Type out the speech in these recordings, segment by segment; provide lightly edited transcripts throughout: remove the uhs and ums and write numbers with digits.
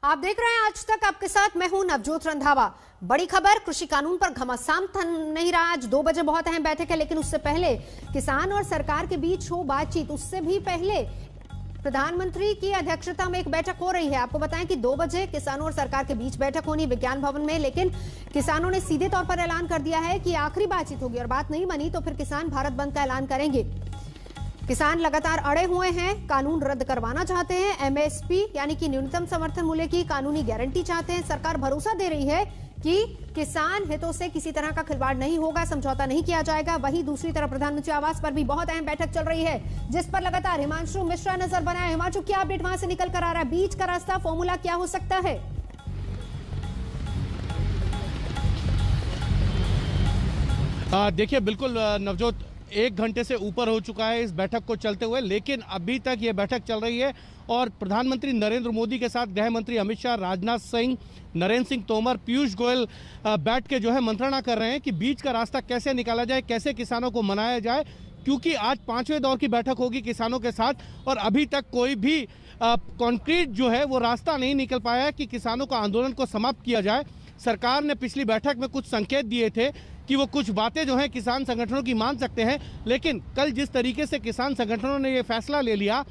आप देख रहे हैं आज तक, आपके साथ मैं हूं नवजोत रंधावा। बड़ी खबर, कृषि कानून पर घमासान थम नहीं रहा। आज 2 बजे बहुत अहम बैठक है, लेकिन उससे पहले किसान और सरकार के बीच हो बातचीत। उससे भी पहले प्रधानमंत्री की अध्यक्षता में एक बैठक हो रही है। आपको बताएं कि 2 बजे किसानों और सरकार के बीच बैठक होनी विज्ञान भवन में, लेकिन किसानों ने सीधे तौर पर ऐलान कर दिया है कि आखिरी बातचीत होगी और बात नहीं बनी तो फिर किसान भारत बंद का ऐलान करेंगे। किसान लगातार अड़े हुए हैं, कानून रद्द करवाना चाहते हैं, एमएसपी यानी कि न्यूनतम समर्थन मूल्य की कानूनी गारंटी चाहते हैं। सरकार भरोसा दे रही है कि किसान हितों से किसी तरह का खिलवाड़ नहीं होगा, समझौता नहीं किया जाएगा। वहीं दूसरी तरफ प्रधानमंत्री आवास पर भी बहुत अहम बैठक चल रही है, जिस पर लगातार हिमांशु मिश्रा नजर बनाए। हिमांशु, क्या अपडेट वहां से निकल कर आ रहा है? बीच का रास्ता, फॉर्मूला क्या हो सकता है? देखिए, बिल्कुल नवजोत, 1 घंटे से ऊपर हो चुका है इस बैठक को चलते हुए, लेकिन अभी तक ये बैठक चल रही है और प्रधानमंत्री नरेंद्र मोदी के साथ गृह मंत्री अमित शाह, राजनाथ सिंह, नरेंद्र सिंह तोमर, पीयूष गोयल बैठ के जो है मंत्रणा कर रहे हैं कि बीच का रास्ता कैसे निकाला जाए, कैसे किसानों को मनाया जाए, क्योंकि आज 5वें दौर की बैठक होगी किसानों के साथ और अभी तक कोई भी कॉन्क्रीट जो है वो रास्ता नहीं निकल पाया है कि किसानों का आंदोलन को समाप्त किया जाए। सरकार ने पिछली बैठक में कुछ संकेत दिए थे कि वो कुछ बातें जो हैं किसान संगठनों की मान सकते हैं, लेकिन कल जिस तरीके से किसान संगठनों ने ये फैसला ले लिया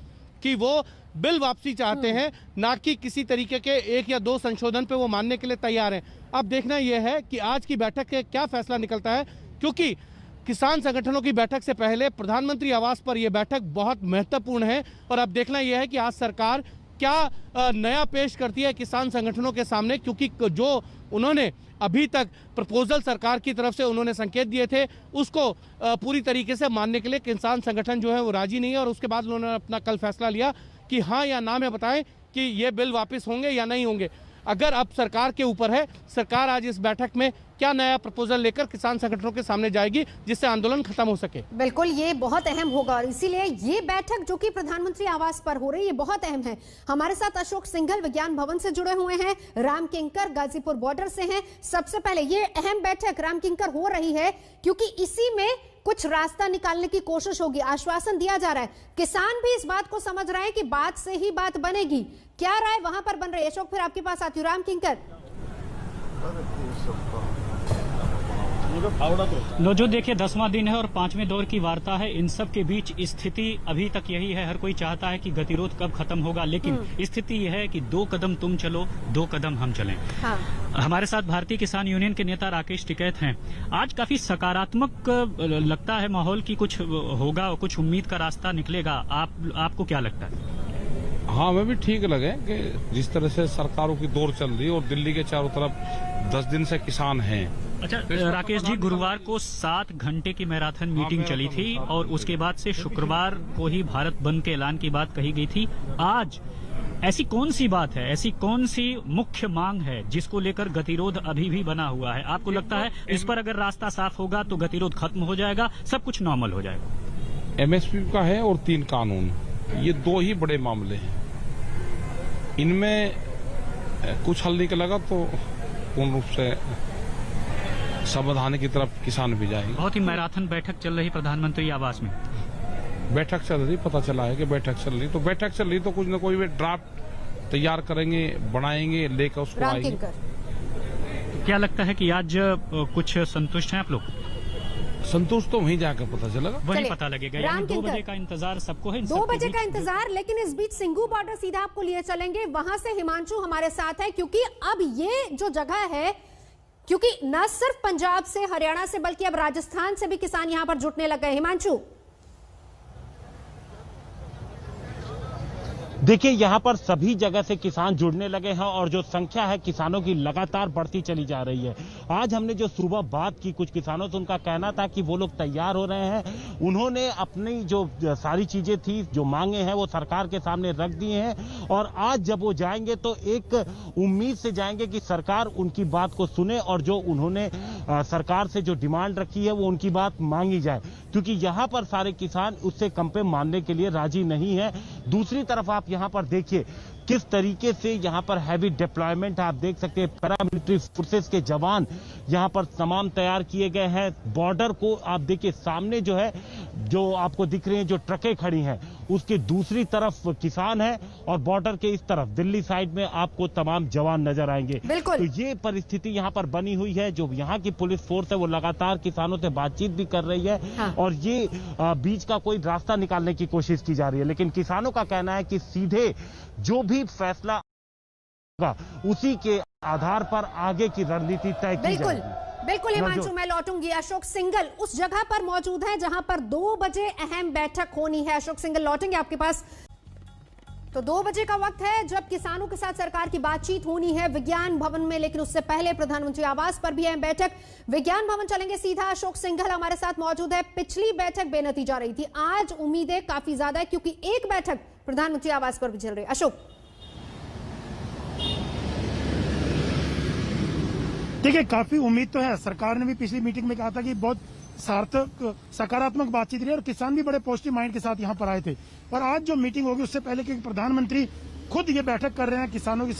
कि वो बिल वापसी चाहते हैं, ना कि किसी तरीके के 1 या 2 संशोधन पे वो मानने के लिए तैयार हैं। अब देखना यह है कि आज की बैठक के क्या फैसला निकलता है, क्योंकि किसान संगठनों की बैठक से पहले प्रधानमंत्री आवास पर यह बैठक बहुत महत्वपूर्ण है और अब देखना यह है कि आज सरकार क्या नया पेश करती है किसान संगठनों के सामने, क्योंकि जो उन्होंने अभी तक प्रपोजल सरकार की तरफ से उन्होंने संकेत दिए थे उसको पूरी तरीके से मानने के लिए किसान संगठन जो है वो राजी नहीं है और उसके बाद उन्होंने अपना कल फैसला लिया कि हाँ या ना में बताएं कि ये बिल वापस होंगे या नहीं होंगे। अगर अब सरकार के ऊपर है, सरकार आज इस बैठक में क्या नया प्रपोजल लेकर किसान संगठनों के सामने जाएगी जिससे आंदोलन खत्म हो सके। बिल्कुल, ये बहुत अहम होगा और इसीलिए ये बैठक जो कि प्रधानमंत्री आवास पर हो रही है बहुत अहम है। हमारे साथ अशोक सिंघल विज्ञान भवन से जुड़े हुए हैं, राम किंकर गाजीपुर बॉर्डर से हैं। सबसे पहले ये अहम बैठक राम किंकर हो रही है क्योंकि इसी में कुछ रास्ता निकालने की कोशिश होगी, आश्वासन दिया जा रहा है। किसान भी इस बात को समझ रहे हैं कि बात से ही बात बनेगी। क्या राय वहां पर बन रही है? अशोक, फिर आपके पास आती हूँ। राम किंकर, जो देखिए 10वां दिन है और 5वें दौर की वार्ता है। इन सब के बीच स्थिति अभी तक यही है। हर कोई चाहता है कि गतिरोध कब खत्म होगा, लेकिन स्थिति यह है कि 2 कदम तुम चलो, 2 कदम हम चलें। हाँ। हमारे साथ भारतीय किसान यूनियन के नेता राकेश टिकैत हैं। आज काफी सकारात्मक लगता है माहौल की कुछ होगा, कुछ उम्मीद का रास्ता निकलेगा। आपको क्या लगता है? हाँ, हमें भी ठीक लगे कि जिस तरह से सरकारों की दौड़ चल रही है और दिल्ली के चारों तरफ 10 दिन से किसान हैं। अच्छा राकेश जी, गुरुवार को 7 घंटे की मैराथन मीटिंग चली थी और उसके बाद से शुक्रवार को ही भारत बंद के ऐलान की बात कही गई थी। आज ऐसी कौन सी बात है, ऐसी कौन सी मुख्य मांग है जिसको लेकर गतिरोध अभी भी बना हुआ है? आपको लगता है इस पर अगर रास्ता साफ होगा तो गतिरोध खत्म हो जाएगा, सब कुछ नॉर्मल हो जाएगा? एमएसपी का है और 3 कानून, ये 2 ही बड़े मामले हैं। इनमें कुछ हल निकलेगा तो पूर्ण रूप से समाधान की तरफ किसान भी जाएंगे। बहुत ही मैराथन बैठक चल रही प्रधानमंत्री आवास में। बैठक चल रही, पता चला है कि बैठक चल रही, तो बैठक चल रही तो कुछ न कोई वे ड्राफ्ट तैयार करेंगे, बनाएंगे, लेकर उसको आएंगे। क्या लगता है कि आज कुछ संतुष्ट हैं आप लोग? संतुष्ट तो वहीं जाकर पता चलेगा, वही पता लगेगा। 2 बजे का इंतजार सबको है। 2 बजे का इंतजार, लेकिन इस बीच सिंघू बॉर्डर सीधा आपको लिए चलेंगे। वहां से हिमांशु हमारे साथ है, क्योंकि अब ये जो जगह है, क्योंकि न सिर्फ पंजाब से, हरियाणा से, बल्कि अब राजस्थान से भी किसान यहां पर जुटने लग गए। हिमांशु, देखिए यहाँ पर सभी जगह से किसान जुड़ने लगे हैं और जो संख्या है किसानों की लगातार बढ़ती चली जा रही है। आज हमने जो सुबह बात की कुछ किसानों से, उनका कहना था कि वो लोग तैयार हो रहे हैं। उन्होंने अपनी जो सारी चीजें थी, जो मांगे हैं, वो सरकार के सामने रख दी हैं और आज जब वो जाएंगे तो एक उम्मीद से जाएंगे कि सरकार उनकी बात को सुने और जो उन्होंने सरकार से जो डिमांड रखी है वो उनकी बात मांगी जाए, क्योंकि यहाँ पर सारे किसान उससे कम पे मानने के लिए राजी नहीं है। दूसरी तरफ आप यहाँ पर देखिए किस तरीके से यहाँ पर हैवी डिप्लॉयमेंट आप देख सकते हैं। पैरामिलिट्री फोर्सेस के जवान यहाँ पर तमाम तैयार किए गए हैं। बॉर्डर को आप देखिए, सामने जो है, जो आपको दिख रही हैं जो ट्रकें खड़ी हैं, उसके दूसरी तरफ किसान है और बॉर्डर के इस तरफ दिल्ली साइड में आपको तमाम जवान नजर आएंगे। तो ये परिस्थिति यहाँ पर बनी हुई है। जो यहाँ की पुलिस फोर्स है वो लगातार किसानों से बातचीत भी कर रही है। हाँ। और ये बीच का कोई रास्ता निकालने की कोशिश की जा रही है, लेकिन किसानों का कहना है कि सीधे जो भी फैसला होगा उसी के आधार पर आगे की रणनीति तय की जाएगी। बिल्कुल हिमांशु, मैं लौटूंगी। अशोक सिंघल उस जगह पर मौजूद है जहां पर 2 बजे अहम बैठक होनी है। अशोक सिंघल, लौटेंगे आपके पास। तो 2 बजे का वक्त है जब किसानों के साथ सरकार की बातचीत होनी है विज्ञान भवन में, लेकिन उससे पहले प्रधानमंत्री आवास पर भी अहम बैठक। विज्ञान भवन चलेंगे सीधा। अशोक सिंघल हमारे साथ मौजूद है। पिछली बैठक बेनतीजा रही थी, आज उम्मीदें काफी ज्यादा है क्योंकि एक बैठक प्रधानमंत्री आवास पर भी चल रही है। अशोक, देखिए काफी उम्मीद तो है। सरकार ने भी पिछली मीटिंग में कहा था कि बहुत सार्थक सकारात्मक बातचीत रही और किसान भी बड़े पॉजिटिव माइंड के साथ यहाँ पर आए थे। और आज जो मीटिंग होगी उससे पहले क्योंकि प्रधानमंत्री खुद ये बैठक कर रहे हैं किसानों की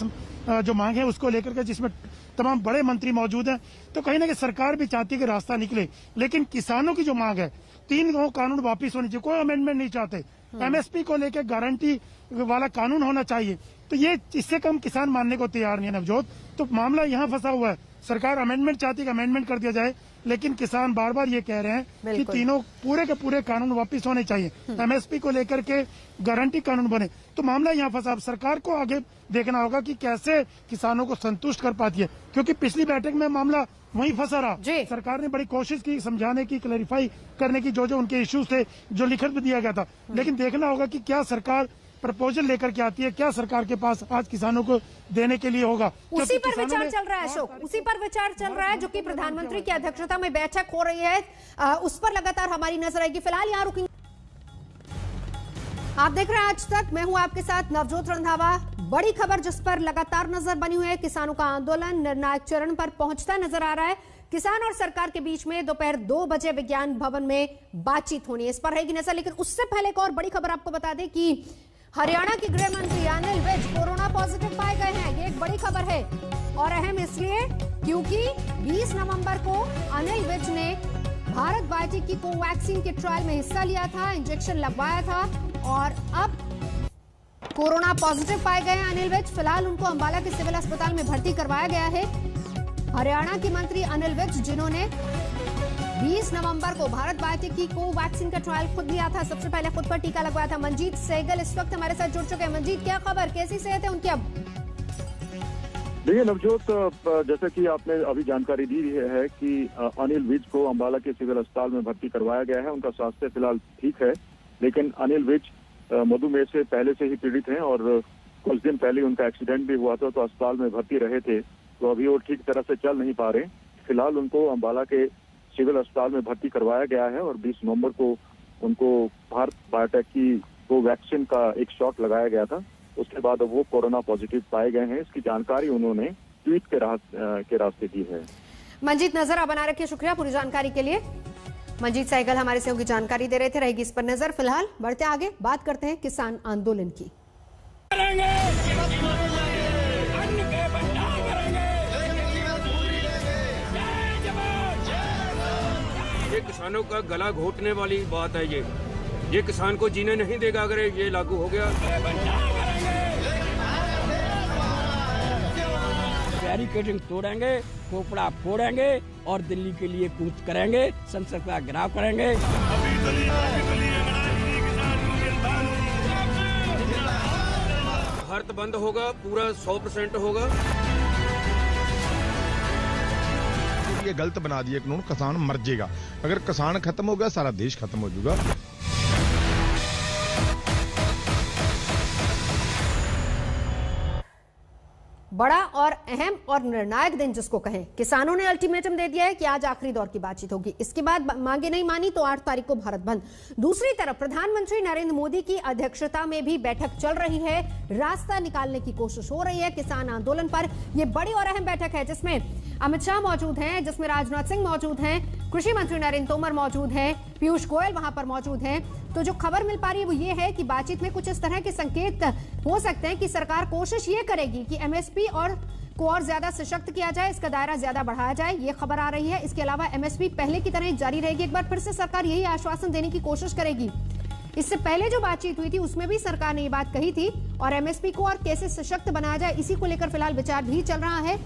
जो मांग है उसको लेकर के, जिसमें तमाम बड़े मंत्री मौजूद हैं, तो कहीं ना कहीं सरकार भी चाहती है कि रास्ता निकले। लेकिन किसानों की जो मांग है 3 कानून वापिस होनी चाहिए, कोई अमेंडमेंट नहीं चाहते। एमएसपी को लेकर गारंटी वाला कानून होना चाहिए, तो ये इससे कम किसान मानने को तैयार नहीं है नवजोत। तो मामला यहाँ फंसा हुआ है। सरकार अमेंडमेंट चाहती है कि अमेंडमेंट कर दिया जाए, लेकिन किसान बार बार ये कह रहे हैं कि तीनों पूरे के पूरे कानून वापस होने चाहिए। एमएसपी को लेकर के गारंटी कानून बने, तो मामला यहाँ फंसा। अब सरकार को आगे देखना होगा कि कैसे किसानों को संतुष्ट कर पाती है, क्योंकि पिछली बैठक में मामला वहीं फंसा रहा। सरकार ने बड़ी कोशिश की समझाने की, क्लैरिफाई करने की, जो उनके इश्यूज थे जो लिखित में दिया गया था, लेकिन देखना होगा कि क्या सरकार प्रपोजल लेकर के आती है, क्या सरकार के पास आज किसानों को देने के लिए होगा। उसी पर विचार चल रहा है अशोक, उसी पर विचार चल रहा है जो कि प्रधानमंत्री की अध्यक्षता में बैठक हो रही है, उस पर लगातार हमारी नजर रहेगी। फिलहाल यहाँ रुकेंगे। आप देख रहे हैं आज तक, मैं हूं आपके साथ नवजोत रंधावा। बड़ी खबर जिस पर लगातार नजर बनी हुई है, किसानों का आंदोलन निर्णायक चरण पर पहुंचता नजर आ रहा है। किसान और सरकार के बीच में दोपहर 2 बजे विज्ञान भवन में बातचीत होनी है, इस पर रहेगी नजर। लेकिन उससे पहले एक और बड़ी खबर आपको बता दें कि हरियाणा के गृह मंत्री अनिल विज कोरोना पॉजिटिव पाए गए हैं। ये एक बड़ी खबर है और अहम इसलिए क्योंकि 20 नवंबर को अनिल विज ने भारत बायोटेक की कोवैक्सीन के ट्रायल में हिस्सा लिया था, इंजेक्शन लगवाया था और अब कोरोना पॉजिटिव पाए गए हैं अनिल विज। फिलहाल उनको अंबाला के सिविल अस्पताल में भर्ती करवाया गया है। हरियाणा के मंत्री अनिल विज, जिन्होंने 20 नवंबर को भारत बायोटेक की कोवैक्सीन का ट्रायल खुद लिया था, सबसे पहले खुद पर टीका लगवाया था। मंजीत सहगल इस वक्त हमारे साथ जुड़ चुके हैं। मंजीत, क्या खबर, कैसी सेहत है उनकी अब? देखिए नवजोत, जैसे कि आपने अभी जानकारी दी है कि अनिल विज को अंबाला के सिविल अस्पताल में भर्ती करवाया गया है। उनका स्वास्थ्य फिलहाल ठीक है, लेकिन अनिल विज मधुमेह से पहले से ही पीड़ित हैं और कुछ दिन पहले उनका एक्सीडेंट भी हुआ था, तो अस्पताल में भर्ती रहे थे, तो अभी वो ठीक तरह से चल नहीं पा रहे। फिलहाल उनको अंबाला के सिविल अस्पताल में भर्ती करवाया गया है और 20 नवंबर को उनको भारत बायोटेक की कोवैक्सीन का एक शॉट लगाया गया था। उसके बाद वो कोरोना पॉजिटिव पाए गए हैं। इसकी जानकारी उन्होंने ट्वीट के रास्ते दी है। मंजीत, नजर बना रखिए, शुक्रिया पूरी जानकारी के लिए। मंजीत सहगल हमारे से उनकी जानकारी दे रहे थे, रहेगी इस पर नजर। फिलहाल बढ़ते आगे, बात करते हैं किसान आंदोलन की। ये किसानों का गला घोटने वाली बात है। ये किसान को जीने नहीं देगा अगर ये लागू हो गया। बैरिकेडिंग तोड़ेंगे, खोपड़ा फोड़ेंगे और दिल्ली के लिए कूच करेंगे, संसद का घेराव करेंगे। भारत बंद होगा, पूरा 100% होगा। ये गलत बना दिया कानून, किसान मर जाएगा। अगर किसान खत्म हो गया सारा देश खत्म हो जाएगा। बड़ा और अहम और निर्णायक दिन जिसको कहें, किसानों ने अल्टीमेटम दे दिया है कि आज आखिरी दौर की बातचीत होगी। इसके बाद मांगे नहीं मानी तो 8 तारीख को भारत बंद। दूसरी तरफ प्रधानमंत्री नरेंद्र मोदी की अध्यक्षता में भी बैठक चल रही है, रास्ता निकालने की कोशिश हो रही है किसान आंदोलन पर। यह बड़ी और अहम बैठक है जिसमें अमित शाह मौजूद हैं, जिसमें राजनाथ सिंह मौजूद हैं, कृषि मंत्री नरेंद्र तोमर मौजूद हैं, पीयूष गोयल वहां पर मौजूद हैं। तो जो खबर मिल पा रही है वो ये है कि बातचीत में कुछ इस तरह के संकेत हो सकते हैं कि सरकार कोशिश ये करेगी कि एमएसपी को और ज्यादा सशक्त किया जाए, इसका दायरा ज्यादा बढ़ाया जाए, ये खबर आ रही है। इसके अलावा एमएसपी पहले की तरह जारी रहेगी। एक बार फिर से सरकार यही आश्वासन देने की कोशिश करेगी इससे पहले जो बातचीत हुई थी उसमें भी सरकार ने ये बात कही थी और एमएसपी को और कैसे सशक्त बनाया जाए इसी को लेकर फिलहाल विचार भी चल रहा है।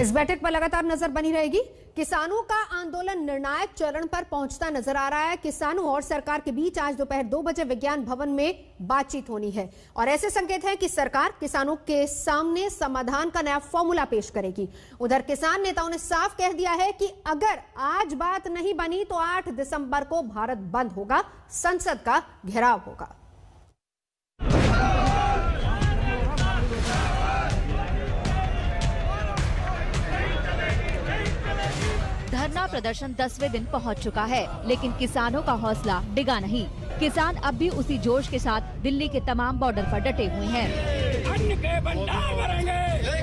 इस बैठक पर लगातार नजर बनी रहेगी। किसानों का आंदोलन निर्णायक चरण पर पहुंचता नजर आ रहा है। किसानों और सरकार के बीच आज दोपहर 2 बजे विज्ञान भवन में बातचीत होनी है और ऐसे संकेत है कि सरकार किसानों के सामने समाधान का नया फॉर्मूला पेश करेगी। उधर किसान नेताओं ने साफ कह दिया है कि अगर आज बात नहीं बनी तो 8 दिसंबर को भारत बंद होगा, संसद का घेराव होगा। धरना प्रदर्शन 10वें दिन पहुंच चुका है, लेकिन किसानों का हौसला डिगा नहीं। किसान अब भी उसी जोश के साथ दिल्ली के तमाम बॉर्डर पर डटे हुए हैं। अन्न के भंडार भरेंगे, जय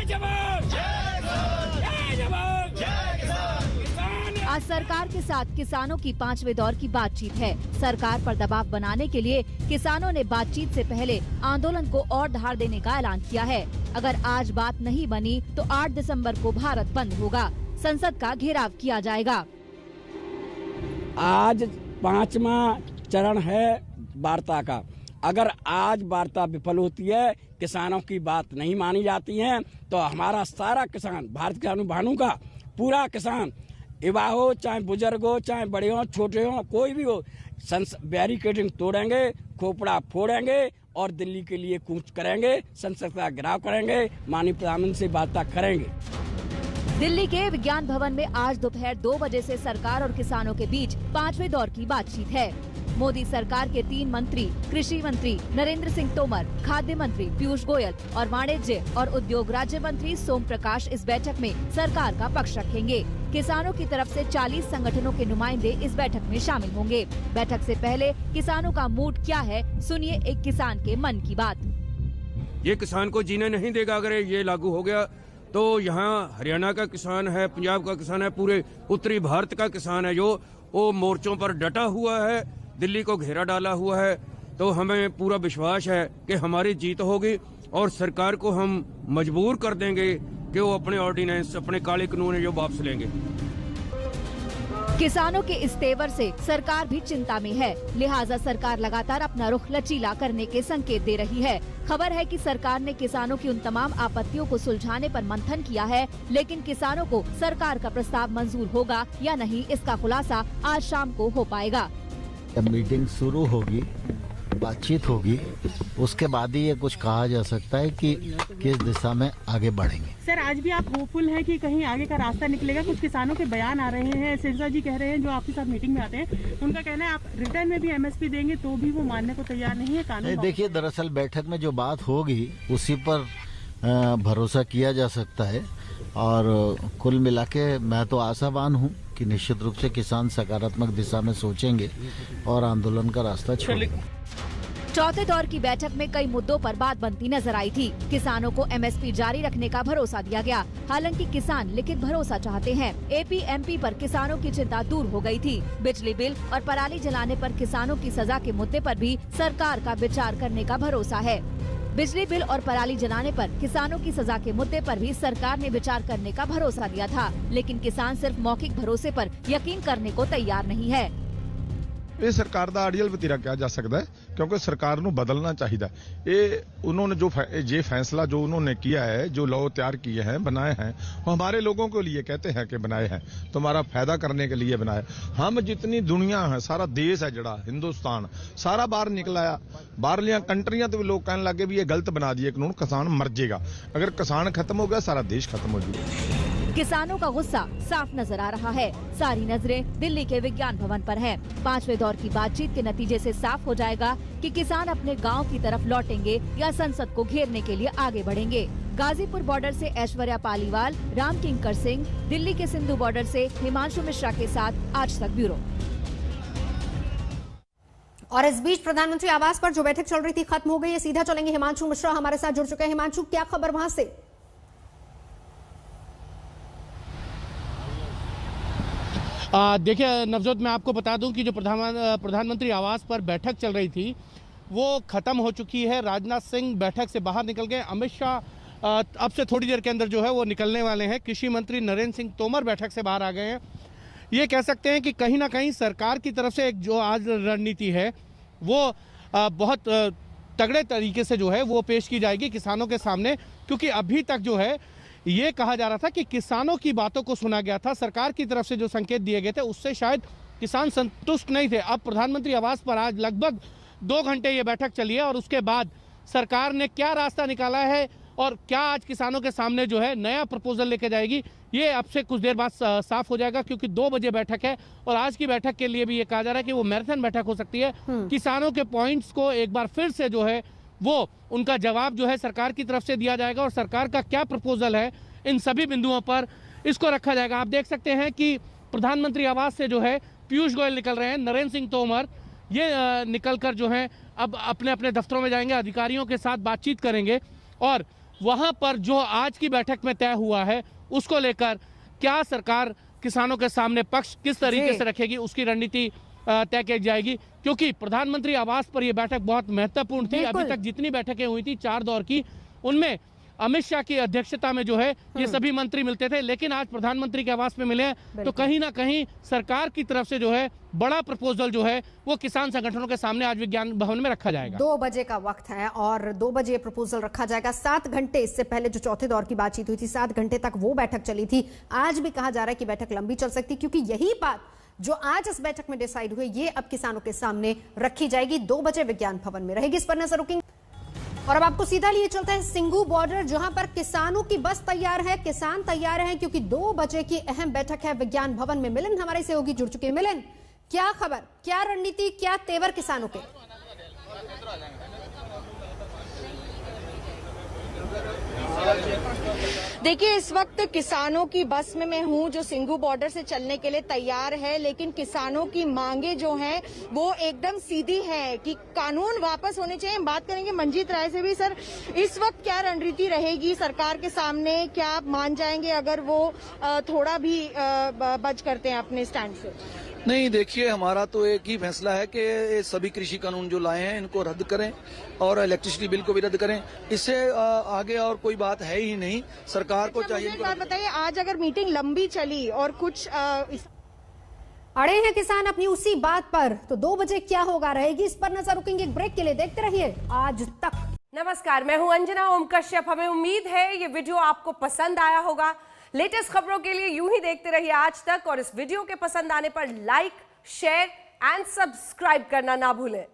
जवान, जय जवान, जय किसान। आज सरकार के साथ किसानों की 5वें दौर की बातचीत है। सरकार पर दबाव बनाने के लिए किसानों ने बातचीत से पहले आंदोलन को और धार देने का ऐलान किया है। अगर आज बात नहीं बनी तो 8 दिसंबर को भारत बंद होगा, संसद का घेराव किया जाएगा। आज 5वां चरण है वार्ता का। अगर आज वार्ता विफल होती है, किसानों की बात नहीं मानी जाती है, तो हमारा सारा किसान, भारत किसान भानु का पूरा किसान, युवा हो चाहे बुजुर्ग हो चाहे बड़े हो छोटे हो कोई भी हो, बैरिकेडिंग तोड़ेंगे, खोपड़ा फोड़ेंगे और दिल्ली के लिए कूच करेंगे, संसद का घेराव करेंगे, माननीय प्रधानमंत्री से वार्ता करेंगे। दिल्ली के विज्ञान भवन में आज दोपहर 2 बजे से सरकार और किसानों के बीच 5वें दौर की बातचीत है। मोदी सरकार के 3 मंत्री, कृषि मंत्री नरेंद्र सिंह तोमर, खाद्य मंत्री पीयूष गोयल और वाणिज्य और उद्योग राज्य मंत्री सोम प्रकाश इस बैठक में सरकार का पक्ष रखेंगे। किसानों की तरफ से 40 संगठनों के नुमाइंदे इस बैठक में शामिल होंगे। बैठक से पहले किसानों का मूड क्या है, सुनिए एक किसान के मन की बात। ये किसान को जीने नहीं देगा। अगर ये लागू हो गया तो यहाँ हरियाणा का किसान है, पंजाब का किसान है, पूरे उत्तरी भारत का किसान है जो वो मोर्चों पर डटा हुआ है, दिल्ली को घेरा डाला हुआ है। तो हमें पूरा विश्वास है कि हमारी जीत होगी और सरकार को हम मजबूर कर देंगे कि वो अपने ऑर्डिनेंस, अपने काले कानून जो वापस लेंगे। किसानों के इस तेवर से सरकार भी चिंता में है, लिहाजा सरकार लगातार अपना रुख लचीला करने के संकेत दे रही है। खबर है कि सरकार ने किसानों की उन तमाम आपत्तियों को सुलझाने पर मंथन किया है, लेकिन किसानों को सरकार का प्रस्ताव मंजूर होगा या नहीं, इसका खुलासा आज शाम को हो पाएगा। जब मीटिंग शुरू होगी, बातचीत होगी, उसके बाद ही ये कुछ कहा जा सकता है कि किस दिशा में आगे बढ़ेंगे। सर, आज भी आप होपफुल है कि कहीं आगे का रास्ता निकलेगा? कुछ किसानों के बयान आ रहे हैं, सिरसा जी कह रहे हैं जो आपके साथ मीटिंग में आते हैं, उनका कहना है आप रिटर्न में भी एमएसपी देंगे तो भी वो मानने को तैयार नहीं है। कानून देखिए, दरअसल बैठक में जो बात होगी उसी पर भरोसा किया जा सकता है और कुल मिला के मैं तो आशावान हूँ कि निश्चित रूप से किसान सकारात्मक दिशा में सोचेंगे और आंदोलन का रास्ता छोड़ेंगे। चौथे दौर की बैठक में कई मुद्दों पर बात बनती नजर आई थी। किसानों को एमएसपी जारी रखने का भरोसा दिया गया, हालांकि किसान लिखित भरोसा चाहते हैं। एपीएमपी पर किसानों की चिंता दूर हो गई थी। बिजली बिल और पराली जलाने पर किसानों की सजा के मुद्दे पर भी सरकार का विचार करने का भरोसा है। बिजली बिल और पराली जलाने पर किसानों की सजा के मुद्दे पर भी सरकार ने विचार करने का भरोसा दिया था, लेकिन किसान सिर्फ मौखिक भरोसे पर यकीन करने को तैयार नहीं है। ਇਹ ਸਰਕਾਰ ਦਾ ਆਈਡੀਅਲ ਵਤੀਰਾ ਕਿਹਾ ਜਾ ਸਕਦਾ ਹੈ क्योंकि सरकार ਨੂੰ बदलना चाहिए। ये उन्होंने जो फैसला जो उन्होंने किया है, जो लॉ तैयार किए हैं, बनाए हैं, वो हमारे लोगों के लिए कहते हैं कि बनाए हैं, तो हमारा फायदा करने के लिए बनाए। हम जितनी दुनिया है, सारा देश है जड़ा हिंदुस्तान, सारा बाहर निकला आ, बाहरलियां कंट्रियां तो भी लोग कहने लगे भी ये गलत बना दिए कानून, किसान मर जाएगा। अगर किसान खत्म हो गया सारा देश खत्म हो जाएगा। किसानों का गुस्सा साफ नजर आ रहा है। सारी नजरें दिल्ली के विज्ञान भवन पर हैं। 5वें दौर की बातचीत के नतीजे से साफ हो जाएगा कि किसान अपने गांव की तरफ लौटेंगे या संसद को घेरने के लिए आगे बढ़ेंगे। गाजीपुर बॉर्डर से ऐश्वर्या पालीवाल, राम किंकर सिंह, दिल्ली के सिंधु बॉर्डर से हिमांशु मिश्रा के साथ आज तक ब्यूरो। और इस बीच प्रधानमंत्री आवास पर जो बैठक चल रही थी खत्म हो गई है। सीधा चलेंगे हिमांशु मिश्रा हमारे साथ जुड़ चुके हैं। हिमांशु, क्या खबर वहां से? देखिए नवजोत, मैं आपको बता दूं कि जो प्रधानमंत्री आवास पर बैठक चल रही थी वो खत्म हो चुकी है। राजनाथ सिंह बैठक से बाहर निकल गए। अमित शाह अब से थोड़ी देर के अंदर जो है वो निकलने वाले हैं। कृषि मंत्री नरेंद्र सिंह तोमर बैठक से बाहर आ गए हैं। ये कह सकते हैं कि कहीं ना कहीं सरकार की तरफ से एक जो आज रणनीति है वो बहुत तगड़े तरीके से जो है वो पेश की जाएगी किसानों के सामने, क्योंकि अभी तक जो है ये कहा जा रहा था कि किसानों की बातों को सुना गया था, सरकार की तरफ से जो संकेत दिए गए थे उससे शायद किसान संतुष्ट नहीं थे। अब प्रधानमंत्री आवास पर आज लगभग 2 घंटे ये बैठक चली है और उसके बाद सरकार ने क्या रास्ता निकाला है और क्या आज किसानों के सामने जो है नया प्रपोजल लेके जाएगी, ये अब से कुछ देर बाद साफ हो जाएगा, क्योंकि 2 बजे बैठक है और आज की बैठक के लिए भी ये कहा जा रहा है कि वो मैराथन बैठक हो सकती है। किसानों के पॉइंट्स को एक बार फिर से जो है वो उनका जवाब जो है सरकार की तरफ से दिया जाएगा और सरकार का क्या प्रपोजल है इन सभी बिंदुओं पर इसको रखा जाएगा। आप देख सकते हैं कि प्रधानमंत्री आवास से जो है पीयूष गोयल निकल रहे हैं, नरेंद्र सिंह तोमर ये निकलकर जो है अब अपने अपने दफ्तरों में जाएंगे, अधिकारियों के साथ बातचीत करेंगे और वहां पर जो आज की बैठक में तय हुआ है उसको लेकर क्या सरकार किसानों के सामने पक्ष किस तरीके से रखेगी उसकी रणनीति तय की जाएगी, क्योंकि प्रधानमंत्री आवास पर यह बैठक बहुत महत्वपूर्ण थी। अभी तक जितनी बैठकें हुई थी 4 दौर की, उनमें अमित शाह की अध्यक्षता में जो है ये सभी मंत्री मिलते थे, लेकिन आज प्रधानमंत्री के आवास में मिले हैं तो कहीं ना कहीं सरकार की तरफ से जो है बड़ा प्रपोजल जो है वो किसान संगठनों के सामने आज विज्ञान भवन में रखा जाएगा। 2 बजे का वक्त है और 2 बजे प्रपोजल रखा जाएगा। 7 घंटे इससे पहले जो चौथे दौर की बातचीत हुई थी 7 घंटे तक वो बैठक चली थी। आज भी कहा जा रहा है कि बैठक लंबी चल सकती, क्योंकि यही बात जो आज इस बैठक में डिसाइड हुई ये अब किसानों के सामने रखी जाएगी। 2 बजे विज्ञान भवन में रहेगी, इस पर नजर रखेंगे। और अब आपको सीधा लिए चलते हैं सिंगू बॉर्डर, जहां पर किसानों की बस तैयार है, किसान तैयार हैं, क्योंकि 2 बजे की अहम बैठक है विज्ञान भवन में। मिलन हमारे सहयोगी जुड़ चुके हैं। मिलन, क्या खबर, क्या रणनीति, क्या तेवर किसानों के? देखिए, इस वक्त किसानों की बस में मैं हूं जो सिंगू बॉर्डर से चलने के लिए तैयार है, लेकिन किसानों की मांगे जो हैं वो एकदम सीधी है कि कानून वापस होने चाहिए। बात करेंगे मंजीत राय से भी। सर, इस वक्त क्या रणनीति रहेगी सरकार के सामने, क्या मान जाएंगे अगर वो थोड़ा भी बच करते हैं अपने स्टैंड से? नहीं, देखिए, हमारा तो एक ही फैसला है कि सभी कृषि कानून जो लाए हैं इनको रद्द करें और इलेक्ट्रिसिटी बिल को भी रद्द करें। इससे आगे और कोई बात है ही नहीं। सरकार को चाहिए। मुझे एक बात बताइए, आज अगर मीटिंग लंबी चली और कुछ अड़े हैं किसान अपनी उसी बात पर, तो 2 बजे क्या होगा, रहेगी इस पर नजर रखेंगे। एक ब्रेक के लिए देखते रहिए आज तक। नमस्कार, मैं हूं अंजना ओम कश्यप। हमें उम्मीद है ये वीडियो आपको पसंद आया होगा। लेटेस्ट खबरों के लिए यूं ही देखते रहिए आज तक और इस वीडियो के पसंद आने पर लाइक, शेयर एंड सब्सक्राइब करना ना भूलें।